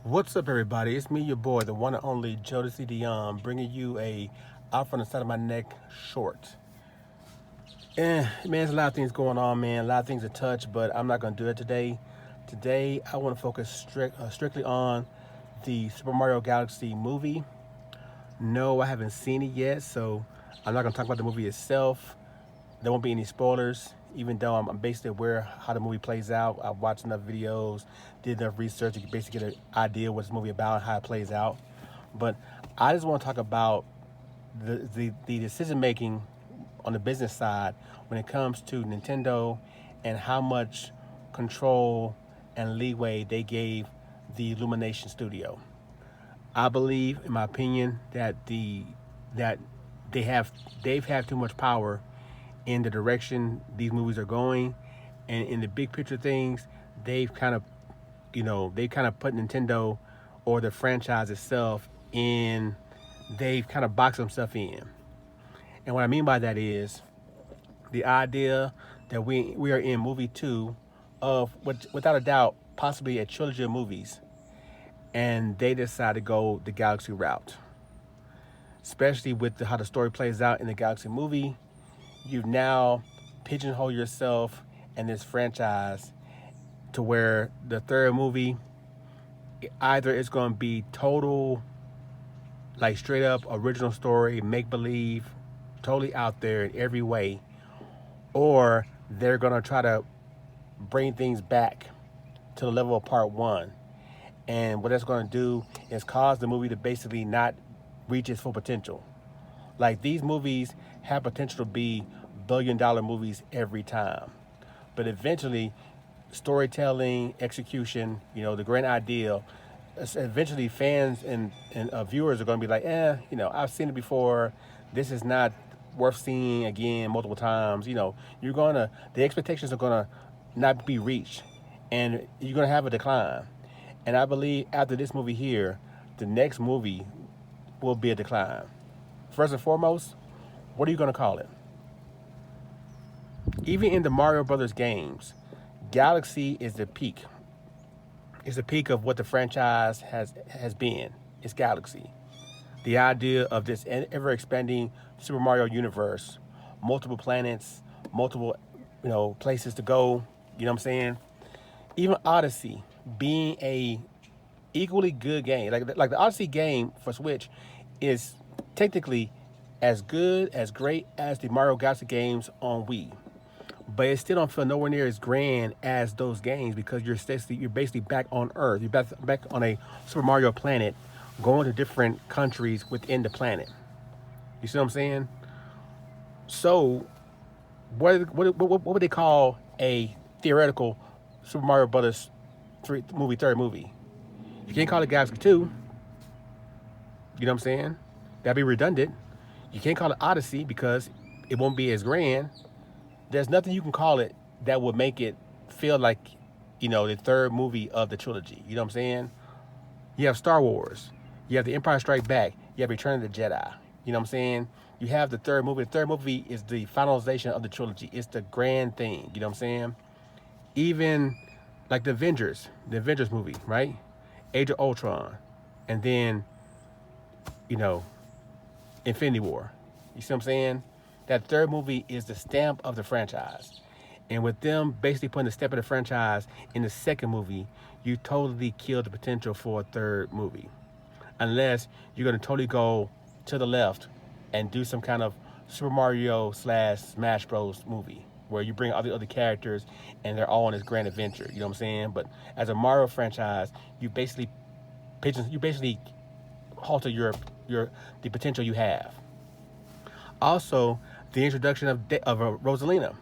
What's up, everybody? It's me, your boy, the one and only Jodeci Dion, bringing you a out from the side of my neck short. Man, there's a lot of things going on, man. A lot of things to touch, but I'm not going to do it today. Today, I want to focus strictly on the Super Mario Galaxy movie. No, I haven't seen it yet, so I'm not going to talk about the movie itself. There won't be any spoilers, even though I'm basically aware how the movie plays out. I've watched enough videos, did enough research to basically get an idea what this movie about and how it plays out. But I just want to talk about the decision making on the business side when it comes to Nintendo and how much control and leeway they gave the Illumination studio. I believe, in my opinion, that they've had too much power in the direction these movies are going, and in the big picture things, they've kind of, they kind of put Nintendo or the franchise itself in. They've kind of boxed themselves in, and what I mean by that is the idea that we are in movie two of without a doubt possibly a trilogy of movies, and they decide to go the Galaxy route, especially with how the story plays out in the Galaxy movie. You've now pigeonholed yourself and this franchise to where the third movie either it's going to be total, like straight up original story, make believe, totally out there in every way, or they're going to try to bring things back to the level of part one. And what that's going to do is cause the movie to basically not reach its full potential. Like, these movies have potential to be billion-dollar movies every time. But eventually, storytelling, execution, the grand ideal, eventually fans and viewers are going to be like, I've seen it before. This is not worth seeing again multiple times. The expectations are going to not be reached, and you're going to have a decline. And I believe after this movie here, the next movie will be a decline. First and foremost, what are you going to call it? Even in the Mario Brothers games, Galaxy is the peak. It's the peak of what the franchise has been. It's Galaxy. The idea of this ever expanding Super Mario universe, multiple planets, multiple places to go. You know what I'm saying? Even Odyssey being a equally good game, like the Odyssey game for Switch, is technically as good, as great as the Mario Galaxy games on Wii. But it still don't feel nowhere near as grand as those games because you're basically back on Earth. You're back on a Super Mario planet, going to different countries within the planet. You see what I'm saying? So, what would they call a theoretical Super Mario Brothers third movie? You can't call it Galaxy 2. You know what I'm saying? That'd be redundant. You can't call it Odyssey because it won't be as grand. There's nothing you can call it that would make it feel like, the third movie of the trilogy. You know what I'm saying? You have Star Wars. You have The Empire Strikes Back. You have Return of the Jedi. You know what I'm saying? You have the third movie. The third movie is the finalization of the trilogy. It's the grand thing. You know what I'm saying? Even like the Avengers movie, right? Age of Ultron. And then, Infinity War. You see what I'm saying? That third movie is the stamp of the franchise. And with them basically putting the stamp of the franchise in the second movie, you totally kill the potential for a third movie. Unless you're going to totally go to the left and do some kind of Super Mario / Smash Bros. Movie where you bring all the other characters and they're all on this grand adventure. You know what I'm saying? But as a Mario franchise, you basically halter the potential you have. Also, the introduction of Rosalina.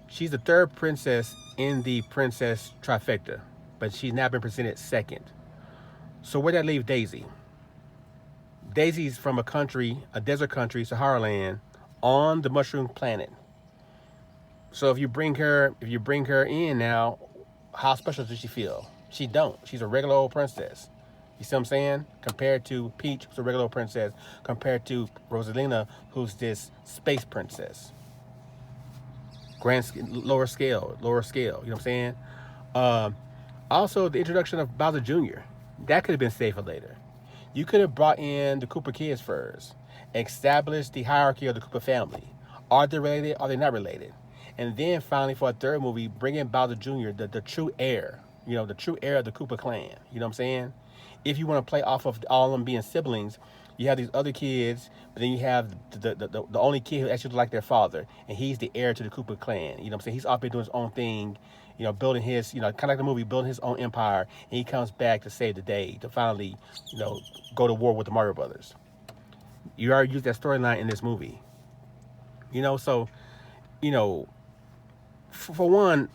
She's the third princess in the princess trifecta, but she's now been presented second. So where that leave Daisy? Daisy's from a desert country, Sahara land, on the Mushroom Planet. So if you bring her in now, how special does she feel? She don't. She's a regular old princess. You see what I'm saying? Compared to Peach, who's a regular old princess, compared to Rosalina, who's this space princess. Lower scale. You know what I'm saying? Also, the introduction of Bowser Jr. That could have been saved for later. You could have brought in the Cooper kids first, established the hierarchy of the Cooper family. Are they related? Are they not related? And then finally, for a third movie, bring in Bowser Jr., the true heir, the true heir of the Cooper clan. You know what I'm saying? If you want to play off of all of them being siblings, you have these other kids, but then you have the only kid who actually looks like their father, and he's the heir to the Cooper clan. You know what I'm saying? He's off there doing his own thing, building his, kind of like the movie, building his own empire, and he comes back to save the day, to finally, go to war with the Mario Brothers. You already used that storyline in this movie. So, you know, for one,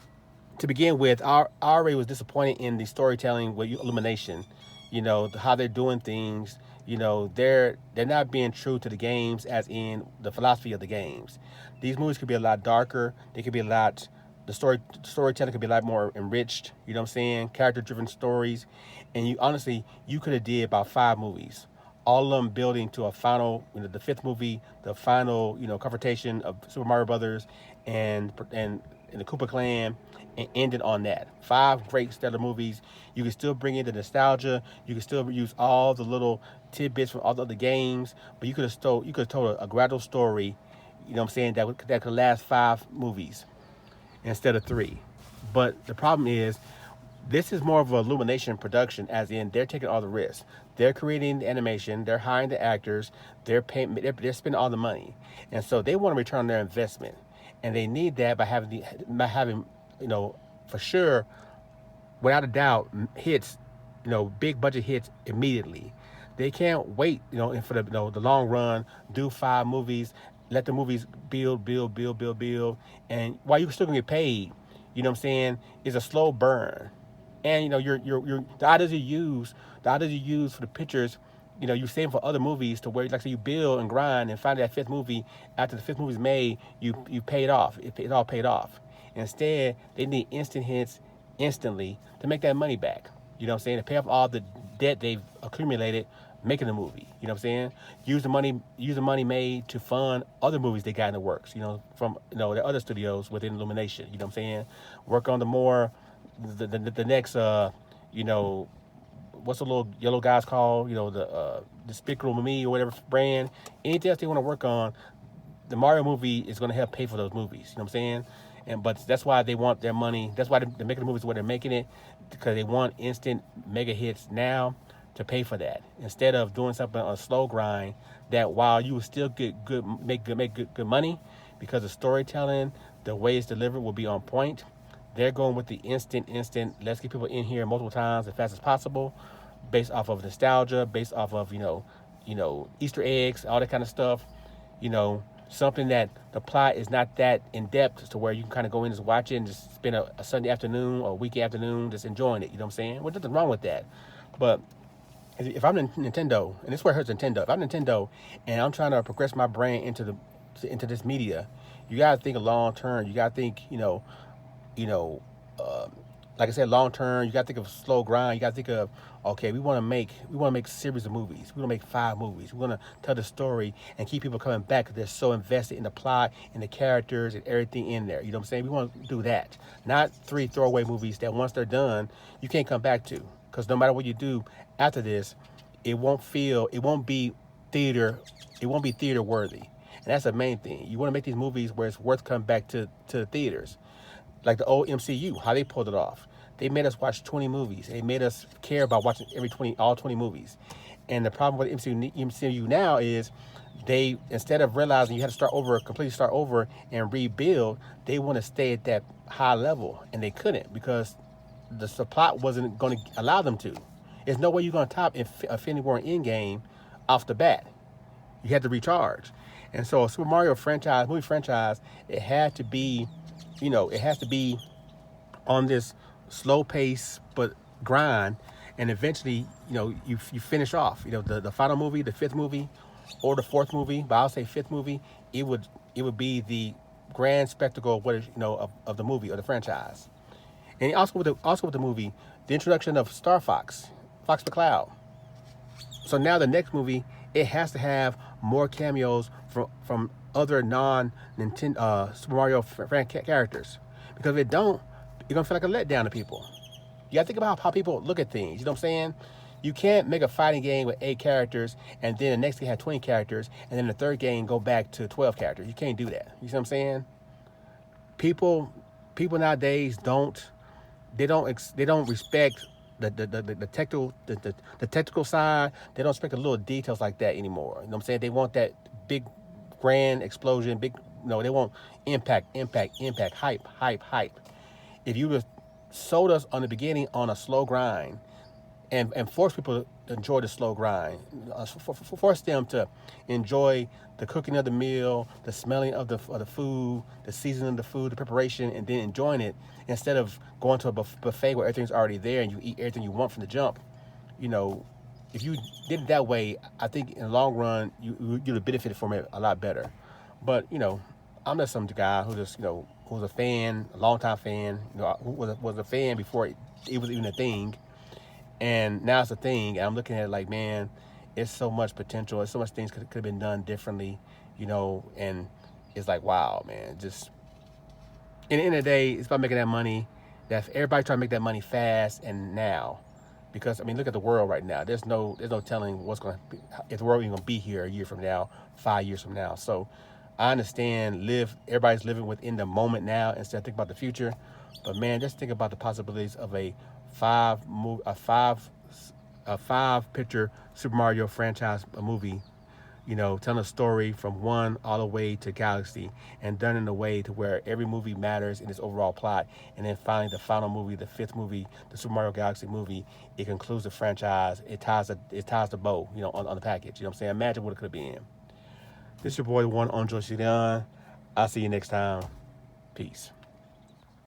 to begin with, I already was disappointed in the storytelling with Illumination. How they're doing things. They're not being true to the games, as in the philosophy of the games. These movies could be a lot darker. They could be a lot. The storytelling could be a lot more enriched. You know what I'm saying? Character-driven stories, and you could have did about 5 movies, all of them building to a final. The 5th movie, the final, confrontation of Super Mario Brothers and the Koopa Clan, and ended on that. 5 great stellar movies. You can still bring in the nostalgia. You can still use all the little tidbits from all the other games, but you could have told a gradual story. You know what I'm saying? That could last 5 movies instead of 3. But the problem is, this is more of an Illumination production, as in they're taking all the risks. They're creating the animation. They're hiring the actors. They're spending all the money, and so they want to return on their investment, and they need that by having for sure, without a doubt, hits, big budget hits immediately. They can't wait, for the long run. Do 5 movies, let the movies build, and while you're still gonna get paid, you know what I'm saying, is a slow burn. And your the ideas you use for the pictures, you save for other movies, to where, like, say, you build and grind, and finally that 5th movie, after the 5th movie is made, you paid off. It all paid off. Instead, they need instant hits instantly to make that money back. You know what I'm saying? To pay off all the debt they've accumulated making the movie. You know what I'm saying? Use the money made to fund other movies they got in the works, from the other studios within Illumination. You know what I'm saying? Work on the next what's the little yellow guys called? The Despicable Me or whatever brand. Anything else they want to work on, the Mario movie is going to help pay for those movies. You know what I'm saying? But that's why they want their money. That's why they're making the movies the way they're making it, because they want instant mega hits now to pay for that, instead of doing something on a slow grind that, while you will still make good money, because the storytelling, the way it's delivered, will be on point. They're going with the instant. Let's get people in here multiple times as fast as possible, based off of nostalgia, based off of Easter eggs, all that kind of stuff. Something that the plot is not that in depth, to where you can kind of go in and just watch it and just spend a Sunday afternoon or a weekend afternoon just enjoying it. You know what I'm saying? Well, there's nothing wrong with that. But if I'm Nintendo, and this is where it hurts Nintendo, if I'm Nintendo and I'm trying to progress my brand into this media, you gotta think of long term. You gotta think, like I said, long term. You gotta think of slow grind. You gotta think of, okay, we want to make a series of movies. We want to make 5 movies. We want to tell the story and keep people coming back, because they're so invested in the plot and the characters and everything in there. You know what I'm saying? We want to do that, not 3 throwaway movies that once they're done, you can't come back to. Because no matter what you do after this, it won't be theater worthy. And that's the main thing. You want to make these movies where it's worth coming back to the theaters. Like the old MCU, how they pulled it off. They made us watch 20 movies. They made us care about watching all 20 movies. And the problem with MCU now is, they, instead of realizing you had to completely start over and rebuild, they want to stay at that high level, and they couldn't, because the plot wasn't going to allow them to. There's no way you're going to top Infinity War and Endgame off the bat. You had to recharge. And so a Super Mario movie franchise, it has to be on this slow pace but grind, and eventually, you finish off. The final movie, the 5th movie, or the 4th movie, but I'll say 5th movie, it would be the grand spectacle of the movie or the franchise. And also with the movie, the introduction of Star Fox McCloud. So now the next movie, it has to have more cameos from other non-Nintendo Super Mario characters, because if it don't, you're gonna feel like a letdown to people. You gotta think about how people look at things. You know what I'm saying? You can't make a fighting game with 8 characters and then the next game have 20 characters and then the third game go back to 12 characters. You can't do that. You see what I'm saying? People nowadays don't respect the technical side. They don't respect the little details like that anymore. You know what I'm saying? They want that big grand explosion, big no, they want impact, hype. If you just sold us on the beginning on a slow grind and force people to enjoy the slow grind, force them to enjoy the cooking of the meal, the smelling of the food, the seasoning of the food, the preparation, and then enjoying it instead of going to a buffet where everything's already there and you eat everything you want from the jump. You know, if you did it that way, I think in the long run you'd have benefited from it a lot better. But I'm just some guy who just who was a fan, a longtime fan. Who was a fan before it was even a thing, and now it's a thing. And I'm looking at it like, man, it's so much potential. It's so much things could have been done differently, And it's like, wow, man. Just in the end of the day, it's about making that money. That everybody trying to make that money fast and now, because I mean, look at the world right now. There's no telling what's going to be, if the world even going to be here a year from now, 5 years from now. So I understand everybody's living within the moment now instead of thinking about the future. But man, just think about the possibilities of a five picture Super Mario franchise movie, telling a story from one all the way to galaxy and done in a way to where every movie matters in its overall plot. And then finally the final movie, the 5th movie, the Super Mario Galaxy movie, it concludes the franchise. It ties the bow, on the package. You know what I'm saying? Imagine what it could have been. This is your boy, the one on Joyce Leon. I'll see you next time. Peace.